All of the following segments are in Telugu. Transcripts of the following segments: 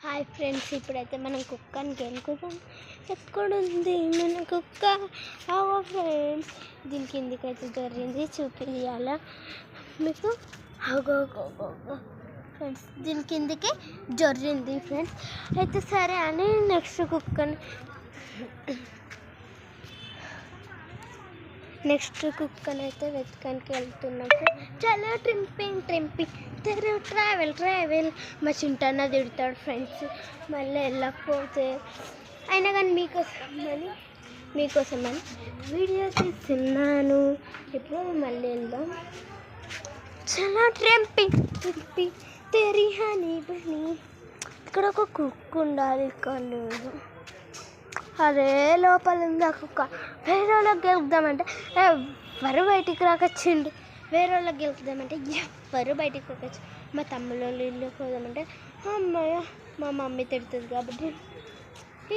హాయ్ ఫ్రెండ్స్, ఇప్పుడైతే మనం కుక్కనికి వెళ్ళుకుంటాం. ఎక్కడుంది మన కుక్క? అవో ఫ్రెండ్స్, దీని కిందికి అయితే జరిగింది, చూపించాలా మీకు. ఫ్రెండ్స్, దీని కిందికి జరిగింది ఫ్రెండ్స్. అయితే సరే అని నెక్స్ట్ కుక్కని అయితే వెతకానికి వెళ్తున్నాం. చాలా ట్రింపింగ్ ట్రావెల్ మా చింటన్న తిడతాడు ఫ్రెండ్స్ మళ్ళీ వెళ్ళకపోతే. అయినా కానీ మీకోసమని వీడియో తీస్తున్నాను. ఇప్పుడు మళ్ళీ వెళ్దాం. చాలా ట్రింపింగ్ తెరి హనీ బనీ. ఇక్కడ ఒక కుక్క ఉండాలి, కానీ అదే లోపల ఉంది ఆ కుక్క. వేరే వాళ్ళకి గెలుపుదామంటే ఎవరు బయటికి రాకొచ్చిండు. వేరే వాళ్ళకి గెలుపుదామంటే ఎవరు బయటికి రాకొచ్చు. మా తమ్ముళ్ళ ఇల్లు పోదామంటే అమ్మాయ మా మమ్మీ తిడుతుంది కాబట్టి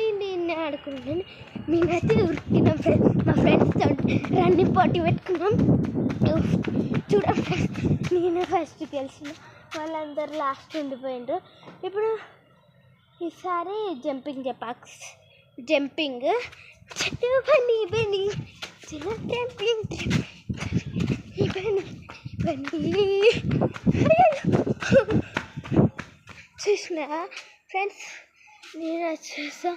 ఇన్ని ఆడుకుంటాను. మేమైతే ఉరికినాం ఫ్రెండ్స్. మా ఫ్రెండ్స్తో రన్నింగ్ పోటీ పెట్టుకున్నాం. చూడండి, నేనే ఫస్ట్ గెలిచిన, వాళ్ళందరూ లాస్ట్ ఉండిపోయిండ్రు. ఇప్పుడు ఈసారి జంపింగ్ చెట్టు బని చిన్న జంపింగ్ చూసిన ఫ్రెండ్స్, నేను వచ్చేసా.